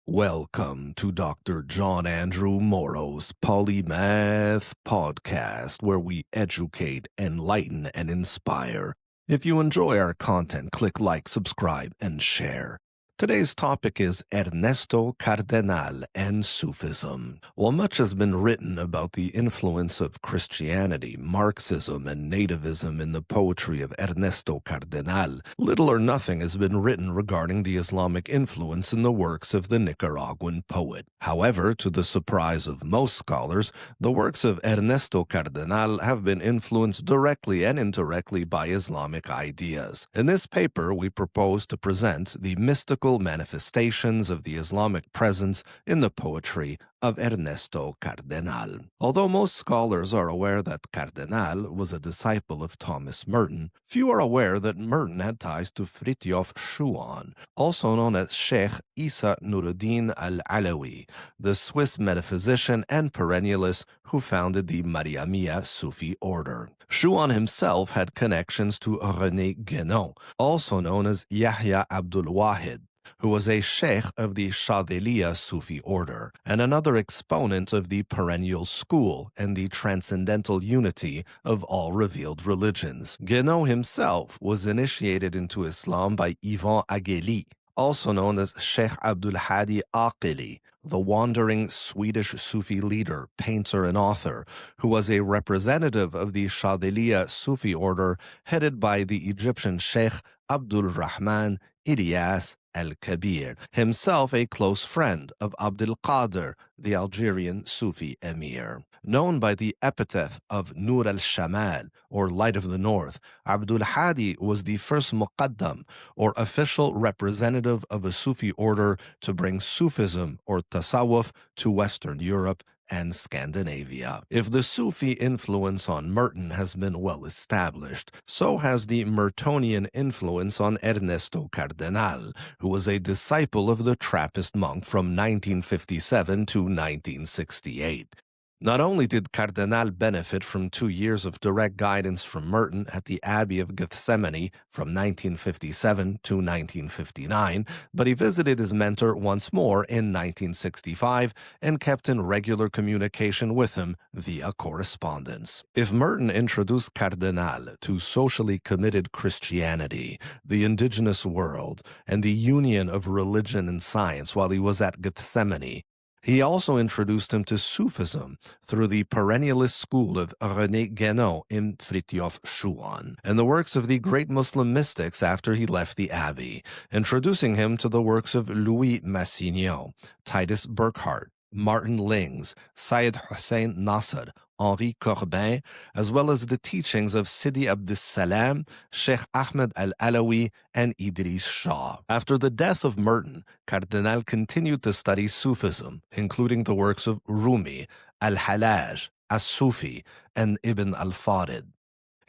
Welcome to Dr. John Andrew Morrow's Polymath Podcast, where we educate, enlighten, and inspire. If you enjoy our content, click like, subscribe, and share. Today's topic is Ernesto Cardenal and Sufism. While much has been written about the influence of Christianity, Marxism, and nativism in the poetry of Ernesto Cardenal, little or nothing has been written regarding the Islamic influence in the works of the Nicaraguan poet. However, to the surprise of most scholars, the works of Ernesto Cardenal have been influenced directly and indirectly by Islamic ideas. In this paper, we propose to present the mystical manifestations of the Islamic presence in the poetry of Ernesto Cardenal. Although most scholars are aware that Cardenal was a disciple of Thomas Merton, few are aware that Merton had ties to Fritjof Schuon, also known as Sheikh Isa Nuruddin al-Alawi, the Swiss metaphysician and perennialist who founded the Mariamia Sufi order. Schuon himself had connections to René Guénon, also known as Yahya al-Wahid, who was a sheikh of the Shadhiliya Sufi order, and another exponent of the perennial school and the transcendental unity of all revealed religions. Guénon himself was initiated into Islam by Ivan Agheli, also known as Sheikh al-Hadi Aqili, the wandering Swedish Sufi leader, painter, and author, who was a representative of the Shadhiliya Sufi order headed by the Egyptian Sheikh Abdul Rahman Ilyas al-Kabir, himself a close friend of Abdul Qadir, the Algerian Sufi emir. Known by the epithet of Nur al-Shamal, or Light of the North, Abdul Hadi was the first muqaddam, or official representative of a Sufi order to bring Sufism, or tasawwuf, to Western Europe and Scandinavia. If the Sufi influence on Merton has been well established, so has the Mertonian influence on Ernesto Cardenal, who was a disciple of the Trappist monk from 1957 to 1968. Not only did Cardenal benefit from 2 years of direct guidance from Merton at the Abbey of Gethsemane from 1957 to 1959, but he visited his mentor once more in 1965 and kept in regular communication with him via correspondence. If Merton introduced Cardenal to socially committed Christianity, the indigenous world, and the union of religion and science while he was at Gethsemane, he also introduced him to Sufism through the perennialist school of René Guénon in Fritjof Schuon, and the works of the great Muslim mystics after he left the abbey, introducing him to the works of Louis Massignon, Titus Burckhardt, Martin Lings, Syed Hussein Nasr, Henri Corbin, as well as the teachings of Sidi Abdus-Salam, Sheikh Ahmed al-Alawi, and Idris Shah. After the death of Merton, Cardenal continued to study Sufism, including the works of Rumi, al-Hallaj, al-Sufi, and Ibn al-Farid.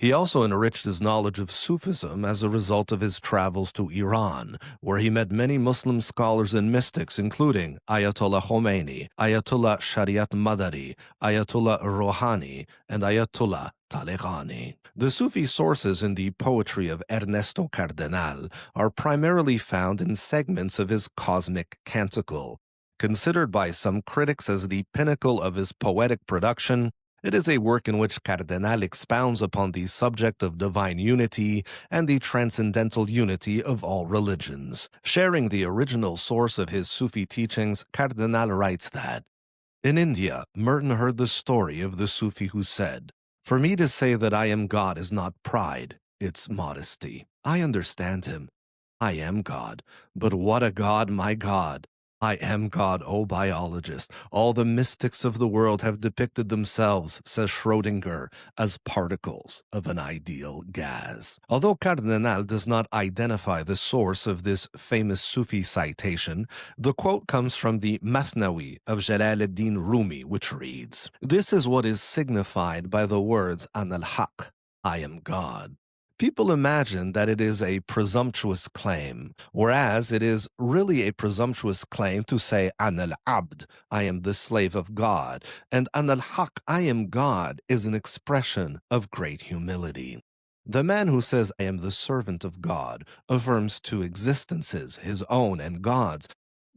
He also enriched his knowledge of Sufism as a result of his travels to Iran, where he met many Muslim scholars and mystics, including Ayatollah Khomeini, Ayatollah Shariat Madari, Ayatollah Rouhani, and Ayatollah Taleghani. The Sufi sources in the poetry of Ernesto Cardenal are primarily found in segments of his cosmic canticle. Considered by some critics as the pinnacle of his poetic production, it is a work in which Cardenal expounds upon the subject of divine unity and the transcendental unity of all religions. Sharing the original source of his Sufi teachings, Cardenal writes that, "In India, Merton heard the story of the Sufi who said, 'For me to say that I am God is not pride, it's modesty. I understand him. I am God. But what a God, my God! I am God, O biologist. All the mystics of the world have depicted themselves, says Schrödinger, as particles of an ideal gas." Although Cardenal does not identify the source of this famous Sufi citation, the quote comes from the Mathnawi of Jalal ad-Din Rumi, which reads, "This is what is signified by the words an al-Haq, I am God." People imagine that it is a presumptuous claim, whereas it is really a presumptuous claim to say an al-Abd, I am the slave of God, and an al-Haq, I am God, is an expression of great humility. The man who says, I am the servant of God, affirms two existences, his own and God's.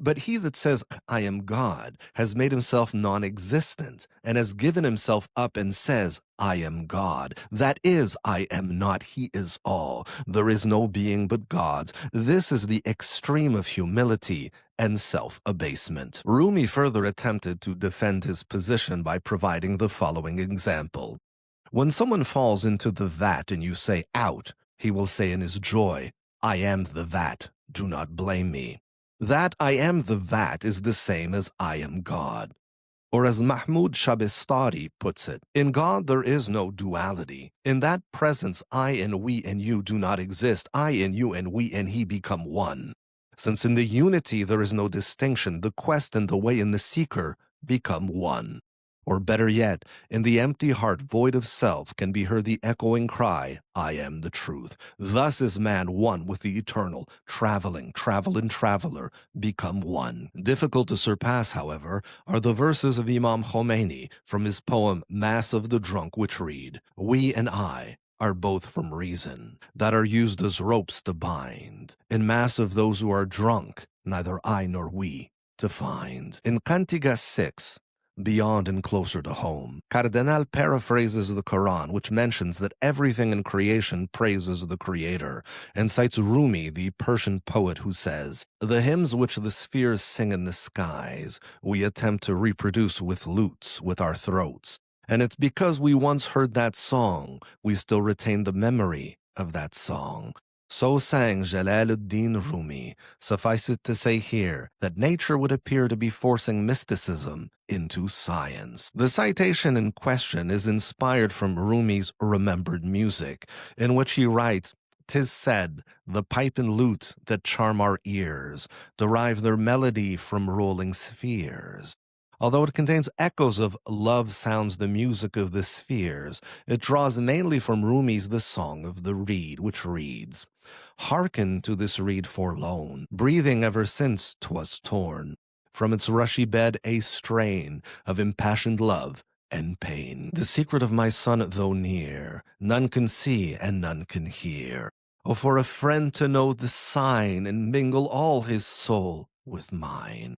But he that says, I am God, has made himself non-existent, and has given himself up and says, I am God. That is, I am not, he is all. There is no being but God's. This is the extreme of humility and self-abasement. Rumi further attempted to defend his position by providing the following example. When someone falls into the vat and you say, out, he will say in his joy, I am the vat, do not blame me. That I am the vat is the same as I am God. Or as Mahmoud Shabistari puts it, in God there is no duality. In that presence, I and we and you do not exist. I and you and we and he become one. Since in the unity there is no distinction, the quest and the way and the seeker become one. Or better yet, in the empty heart void of self can be heard the echoing cry, I am the truth. Thus is man one with the eternal, traveling, travel and traveler become one. Difficult to surpass, however, are the verses of Imam Khomeini from his poem Mass of the Drunk, which read, we and I are both from reason, that are used as ropes to bind. In mass of those who are drunk, neither I nor we to find. In Cantiga 6, Beyond and Closer to Home, Cardenal paraphrases the Quran, which mentions that everything in creation praises the Creator, and cites Rumi, the Persian poet, who says, the hymns which the spheres sing in the skies, we attempt to reproduce with lutes, with our throats. And it's because we once heard that song, we still retain the memory of that song. So sang Jalaluddin Rumi. Suffice it to say here that nature would appear to be forcing mysticism into science. The citation in question is inspired from Rumi's Remembered Music, in which he writes, "'Tis said, the pipe and lute that charm our ears derive their melody from rolling spheres." Although it contains echoes of "Love sounds the music of the spheres," it draws mainly from Rumi's The Song of the Reed, which reads, "Hearken to this reed forlorn, breathing ever since 'twas torn. From its rushy bed a strain of impassioned love and pain. The secret of my son, though near, none can see and none can hear. Oh, for a friend to know the sign and mingle all his soul with mine.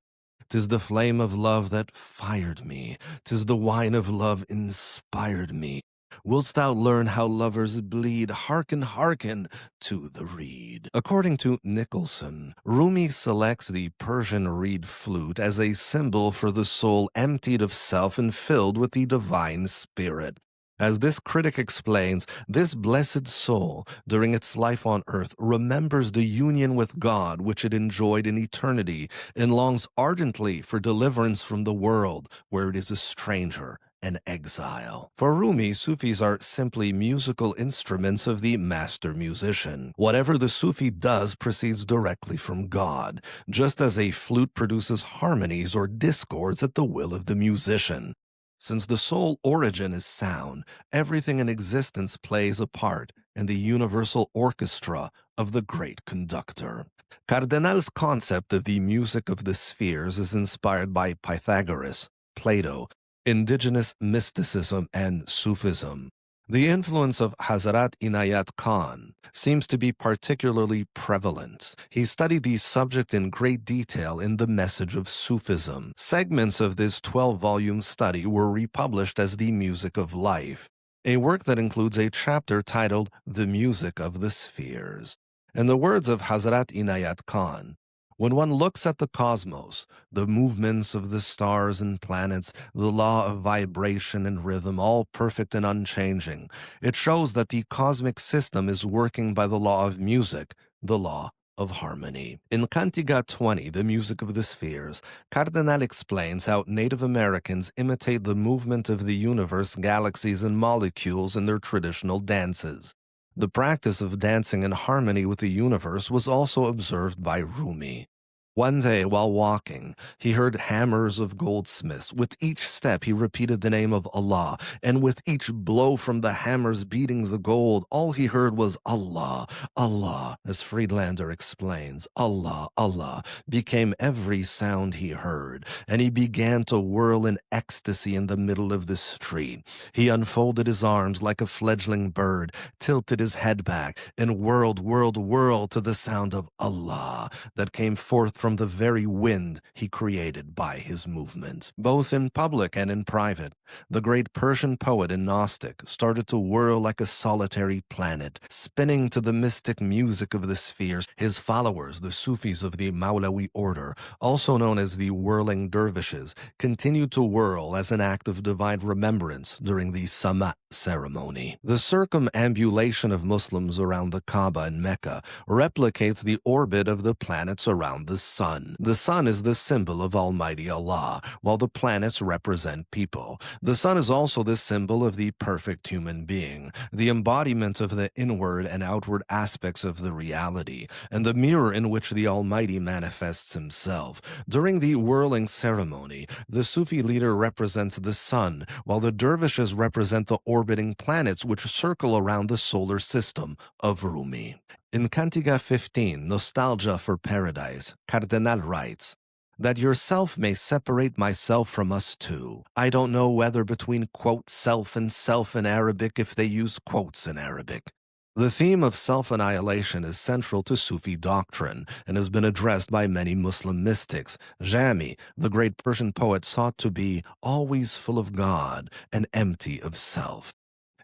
'Tis the flame of love that fired me, 'tis the wine of love inspired me. Willst thou learn how lovers bleed? Hearken, hearken to the reed." According to Nicholson, Rumi selects the Persian reed flute as a symbol for the soul emptied of self and filled with the divine spirit. As this critic explains, this blessed soul, during its life on earth, remembers the union with God which it enjoyed in eternity and longs ardently for deliverance from the world where it is a stranger and exile. For Rumi, Sufis are simply musical instruments of the master musician. Whatever the Sufi does proceeds directly from God, just as a flute produces harmonies or discords at the will of the musician. Since the sole origin is sound, everything in existence plays a part in the universal orchestra of the great conductor. Cardenal's concept of the music of the spheres is inspired by Pythagoras, Plato, indigenous mysticism, and Sufism. The influence of Hazrat Inayat Khan seems to be particularly prevalent. He studied the subject in great detail in The Message of Sufism. Segments of this 12-volume study were republished as The Music of Life, a work that includes a chapter titled The Music of the Spheres. In the words of Hazrat Inayat Khan, "When one looks at the cosmos, the movements of the stars and planets, the law of vibration and rhythm, all perfect and unchanging, it shows that the cosmic system is working by the law of music, the law of harmony." In Cantiga 20, The Music of the Spheres, Cardenal explains how Native Americans imitate the movement of the universe, galaxies, and molecules in their traditional dances. The practice of dancing in harmony with the universe was also observed by Rumi. One day, while walking, he heard hammers of goldsmiths. With each step, he repeated the name of Allah, and with each blow from the hammers beating the gold, all he heard was Allah, Allah. As Friedlander explains, Allah, Allah became every sound he heard, and he began to whirl in ecstasy in the middle of the street. He unfolded his arms like a fledgling bird, tilted his head back, and whirled, whirled, whirled to the sound of Allah that came forth from the very wind he created by his movement. Both in public and in private, the great Persian poet and Gnostic started to whirl like a solitary planet, spinning to the mystic music of the spheres. His followers, the Sufis of the Maulawi order, also known as the whirling dervishes, continued to whirl as an act of divine remembrance during the Sama ceremony. The circumambulation of Muslims around the Kaaba in Mecca replicates the orbit of the planets around the sun. The sun is the symbol of Almighty Allah, while the planets represent people. The sun is also the symbol of the perfect human being, the embodiment of the inward and outward aspects of the reality, and the mirror in which the Almighty manifests himself. During the whirling ceremony, the Sufi leader represents the sun, while the dervishes represent the orbiting planets which circle around the solar system of Rumi. In Cantiga 15, Nostalgia for Paradise, Cardenal writes, "That yourself may separate myself from us too. I don't know whether between quote self and self in Arabic if they use quotes in Arabic." The theme of self-annihilation is central to Sufi doctrine and has been addressed by many Muslim mystics. Jami, the great Persian poet, sought to be always full of God and empty of self.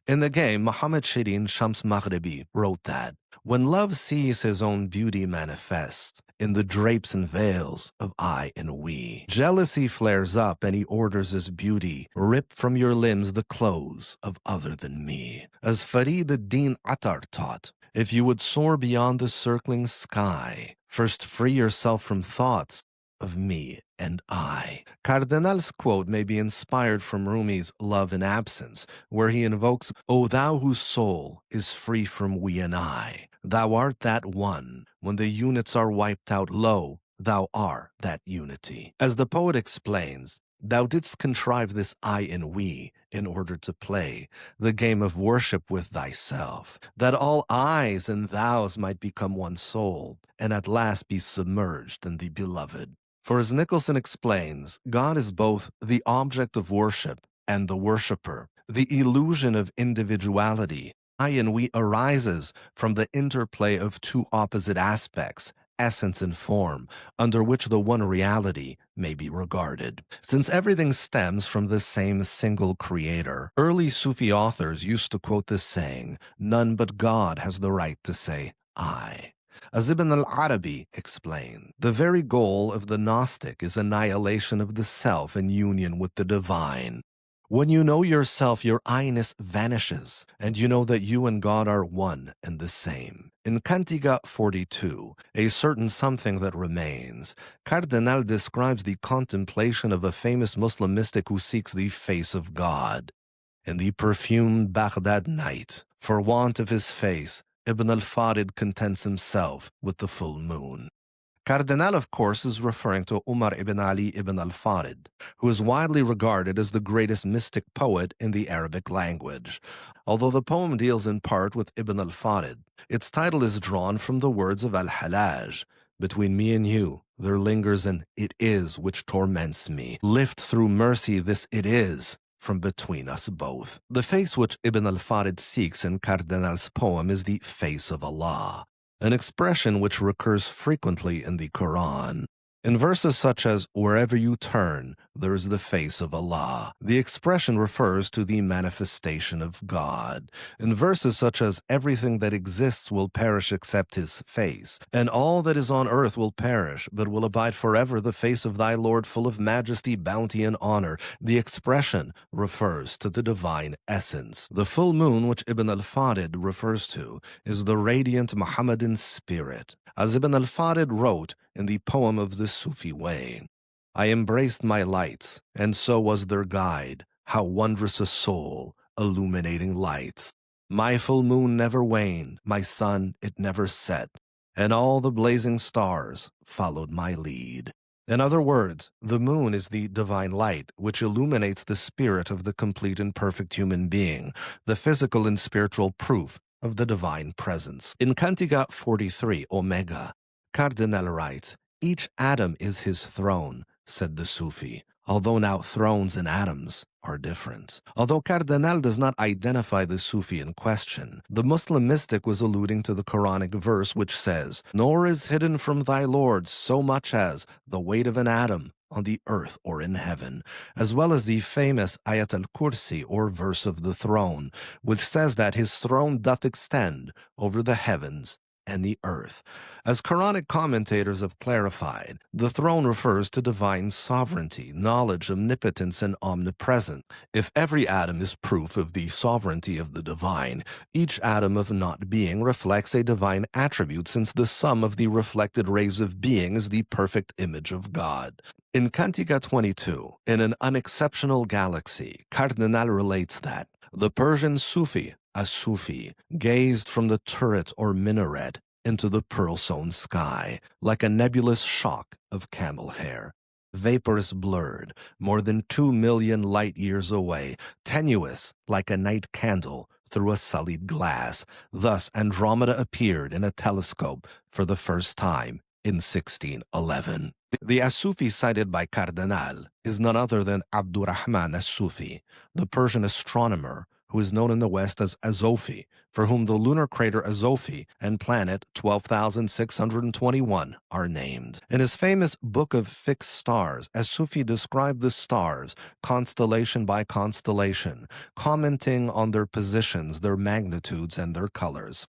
In the game, Muhammad Shirin Shams Maghribi wrote that, "When love sees his own beauty manifest in the drapes and veils of I and we, jealousy flares up and he orders his beauty, rip from your limbs the clothes of other than me." As Farid ad-Din Attar taught, if you would soar beyond the circling sky, first free yourself from thoughts of me and I. Cardenal's quote may be inspired from Rumi's Love in Absence, where he invokes, "O thou whose soul is free from we and I, thou art that one. When the units are wiped out, lo, thou art that unity." As the poet explains, "Thou didst contrive this I and we in order to play the game of worship with thyself, that all I's and thou's might become one soul, and at last be submerged in the beloved." For as Nicholson explains, God is both the object of worship and the worshipper. The illusion of individuality, I and we, arises from the interplay of two opposite aspects, essence and form, under which the one reality may be regarded. Since everything stems from the same single creator, early Sufi authors used to quote this saying, "None but God has the right to say I." As Ibn al-Arabi explained, the very goal of the Gnostic is annihilation of the self and union with the divine. When you know yourself, your I-ness vanishes, and you know that you and God are one and the same. In Cantiga 42, a certain something that remains, Cardenal describes the contemplation of a famous Muslim mystic who seeks the face of God. In the perfumed Baghdad night, for want of his face, Ibn al-Farid contents himself with the full moon. Cardenal, of course, is referring to Umar ibn Ali ibn al-Farid, who is widely regarded as the greatest mystic poet in the Arabic language. Although the poem deals in part with Ibn al-Farid, its title is drawn from the words of al-Hallaj, "Between me and you, there lingers an it is which torments me. Lift through mercy this it is from between us both." The face which Ibn al-Farid seeks in Cardenal's poem is the face of Allah, an expression which recurs frequently in the Quran. In verses such as, "Wherever you turn, there is the face of Allah," the expression refers to the manifestation of God. In verses such as, "Everything that exists will perish except his face, and all that is on earth will perish, but will abide forever the face of thy Lord full of majesty, bounty, and honor," the expression refers to the divine essence. The full moon which Ibn al-Farid refers to is the radiant Muhammadan spirit. As Ibn al-Farid wrote in the poem of the Sufi way, "I embraced my lights, and so was their guide. How wondrous a soul, illuminating lights. My full moon never waned, my sun it never set, and all the blazing stars followed my lead." In other words, the moon is the divine light which illuminates the spirit of the complete and perfect human being, the physical and spiritual proof of the divine presence. In Cantiga 43, Omega, Cardenal writes, "Each atom is his throne," said the Sufi. although now thrones and atoms are different. Although Cardenal does not identify the Sufi in question, the Muslim mystic was alluding to the Quranic verse which says, "Nor is hidden from thy Lord so much as the weight of an atom on the earth or in heaven," as well as the famous Ayat al-Kursi, or verse of the throne, which says that his throne doth extend over the heavens and the earth. As Quranic commentators have clarified, the throne refers to divine sovereignty, knowledge, omnipotence, and omnipresence. If every atom is proof of the sovereignty of the divine, each atom of not being reflects a divine attribute, since the sum of the reflected rays of being is the perfect image of God. In Cantica 22, in an unexceptional galaxy, Cardenal relates that the Persian Sufi, as-Sufi, gazed from the turret or minaret into the pearl-sown sky, like a nebulous shock of camel hair. Vaporous blurred, more than 2 million light-years away, tenuous like a night candle through a sullied glass. Thus Andromeda appeared in a telescope for the first time in 1611. The as-Sufi cited by Cardenal is none other than Abdurrahman as-Sufi, the Persian astronomer who is known in the West as Azofi, for whom the lunar crater Azofi and planet 12,621 are named. In his famous Book of Fixed Stars, as-Sufi described the stars, constellation by constellation, commenting on their positions, their magnitudes, and their colors.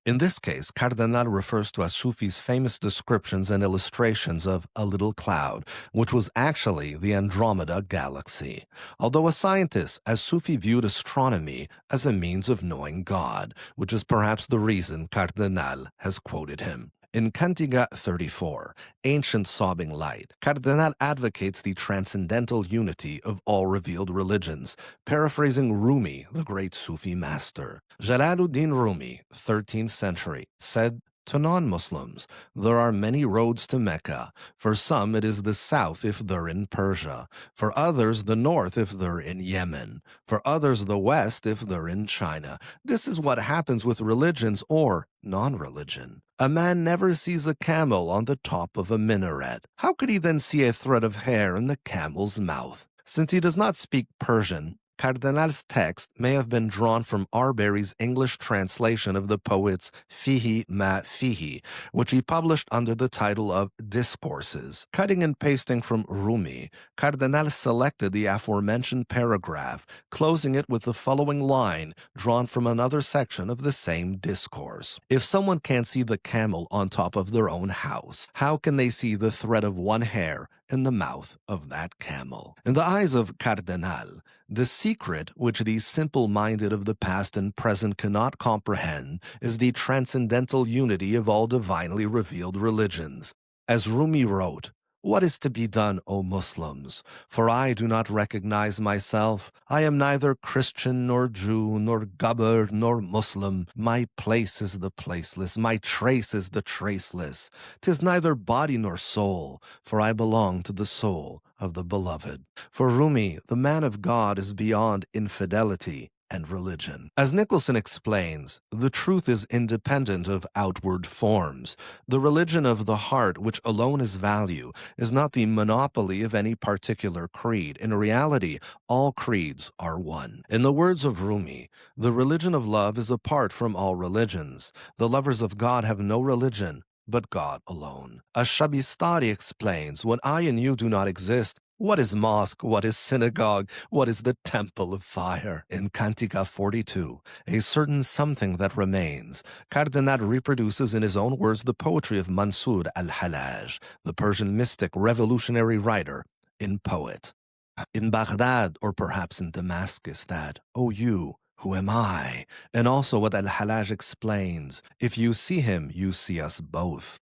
In this case, Cardenal refers to as-Sufi's famous descriptions and illustrations of a little cloud, which was actually the Andromeda galaxy. Although a scientist, as-Sufi viewed astronomy as a means of knowing God, which is perhaps the reason Cardenal has quoted him. In Cantiga 34, Ancient Sobbing Light, Cardenal advocates the transcendental unity of all revealed religions, paraphrasing Rumi, the great Sufi master. Jalaluddin Rumi, 13th century, said to non-Muslims, "There are many roads to Mecca. For some it is the south if they're in Persia. For others the north if they're in Yemen. For others the west if they're in China." This is what happens with religions or non-religion. A man never sees a camel on the top of a minaret. How could he then see a thread of hair in the camel's mouth? Since he does not speak Persian, Cardenal's text may have been drawn from Arbery's English translation of the poet's Fihi ma Fihi, which he published under the title of Discourses. Cutting and pasting from Rumi, Cardenal selected the aforementioned paragraph, closing it with the following line drawn from another section of the same discourse. If someone can't see the camel on top of their own house, how can they see the thread of one hair in the mouth of that camel? In the eyes of Cardenal, the secret which the simple-minded of the past and present cannot comprehend is the transcendental unity of all divinely revealed religions. As Rumi wrote, "What is to be done, O Muslims? For I do not recognize myself. I am neither Christian, nor Jew, nor Gabur, nor Muslim. My place is the placeless, my trace is the traceless. 'Tis neither body nor soul, for I belong to the soul of the beloved." For Rumi, the man of God is beyond infidelity and religion. As Nicholson explains, the truth is independent of outward forms. The religion of the heart, which alone is value, is not the monopoly of any particular creed. In reality, all creeds are one. In the words of Rumi, the religion of love is apart from all religions. The lovers of God have no religion but God alone. Ash-Shabistari explains, when I and you do not exist, what is mosque? What is synagogue? What is the temple of fire? In Cantica 42, a certain something that remains, Cardenal reproduces in his own words the poetry of Mansur al-Hallaj, the Persian mystic, revolutionary writer and poet. In Baghdad, or perhaps in Damascus, that, "O you, who am I?" And also what al-Hallaj explains, "If you see him, you see us both."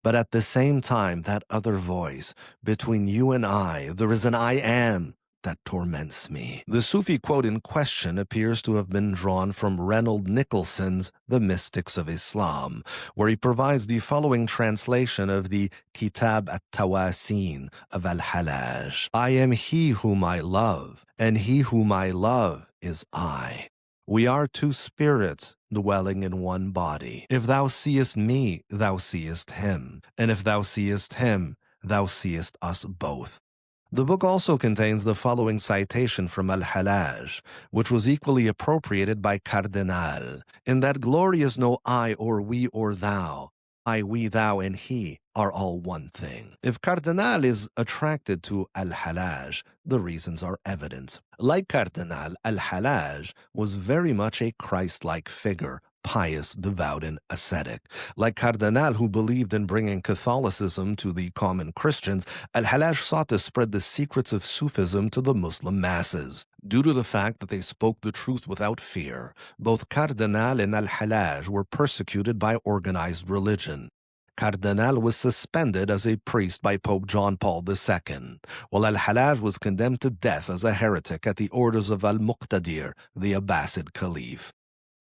But at the same time, that other voice, between you and I, there is an I am that torments me. The Sufi quote in question appears to have been drawn from Reynold Nicholson's The Mystics of Islam, where he provides the following translation of the Kitab at-Tawasin of al-Hallaj. "I am he whom I love, and he whom I love is I. We are two spirits dwelling in one body. If thou seest me, thou seest him. And if thou seest him, thou seest us both. The book also contains the following citation from al-Hallaj, which was equally appropriated by Cardenal, in that glory is no I or we or thou. I, we, thou, and he are all one thing. If Cardenal is attracted to al-Hallaj, the reasons are evident. Like Cardenal, al-Hallaj was very much a Christ-like figure, pious, devout, and ascetic. Like Cardenal, who believed in bringing Catholicism to the common Christians, al-Hallaj sought to spread the secrets of Sufism to the Muslim masses. Due to the fact that they spoke the truth without fear, both Cardenal and al-Hallaj were persecuted by organized religion. Cardenal was suspended as a priest by Pope John Paul II, while al-Hallaj was condemned to death as a heretic at the orders of al-Qadir, the Abbasid Caliph.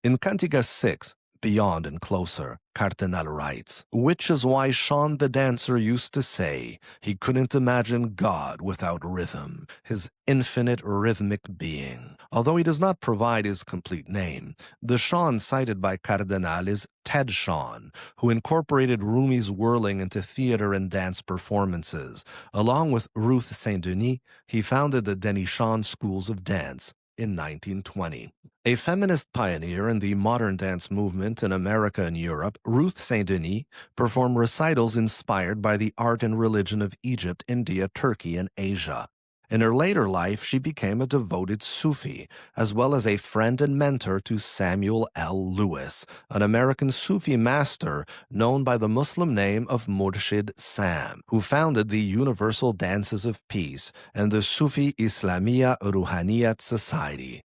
In Cantiga 6, Beyond and Closer, Cardenal writes, which is why Sean the dancer used to say he couldn't imagine God without rhythm, his infinite rhythmic being. Although he does not provide his complete name, the Sean cited by Cardenal is Ted Sean, who incorporated Rumi's whirling into theater and dance performances. Along with Ruth Saint-Denis, he founded the Denishan schools of dance in 1920. A feminist pioneer in the modern dance movement in America and Europe, Ruth Saint-Denis performed recitals inspired by the art and religion of Egypt, India, Turkey, and Asia. In her later life, she became a devoted Sufi, as well as a friend and mentor to Samuel L. Lewis, an American Sufi master known by the Muslim name of Murshid Sam, who founded the Universal Dances of Peace and the Sufi Islamia Ruhaniyat Society.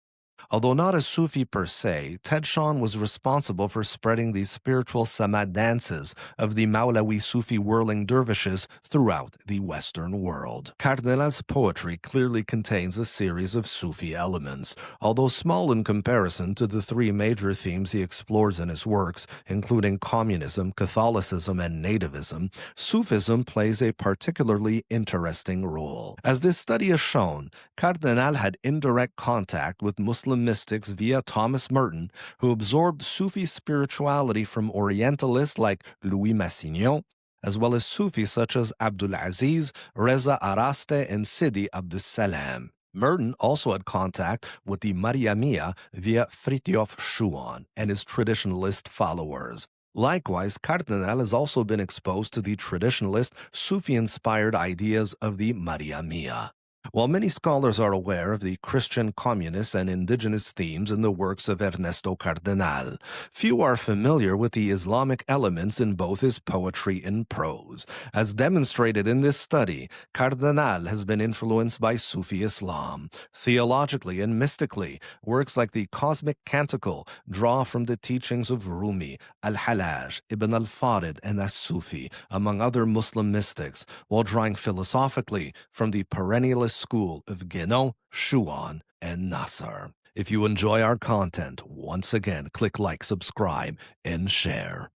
Although not a Sufi per se, Ted Sean was responsible for spreading the spiritual Samad dances of the Maulawi Sufi whirling dervishes throughout the Western world. Cardenal's poetry clearly contains a series of Sufi elements. Although small in comparison to the three major themes he explores in his works, including communism, Catholicism, and nativism, Sufism plays a particularly interesting role. As this study has shown, Cardenal had indirect contact with Muslim mystics via Thomas Merton, who absorbed Sufi spirituality from Orientalists like Louis Massignon, as well as Sufis such as Abdul Aziz, Reza Araste, and Sidi Abdussalam. Merton also had contact with the Mariamia via Fritjof Schuon and his traditionalist followers. Likewise, Cardenal has also been exposed to the traditionalist, Sufi-inspired ideas of the Mariamia. While many scholars are aware of the Christian, communist, and indigenous themes in the works of Ernesto Cardenal, few are familiar with the Islamic elements in both his poetry and prose. As demonstrated in this study, Cardenal has been influenced by Sufi Islam. Theologically and mystically, works like the Cosmic Canticle draw from the teachings of Rumi, al-Hallaj, Ibn al-Farid, and as-Sufi, among other Muslim mystics, while drawing philosophically from the perennialist school of Guénon, Schuon, and Nasser. If you enjoy our content, once again, click like, subscribe, and share.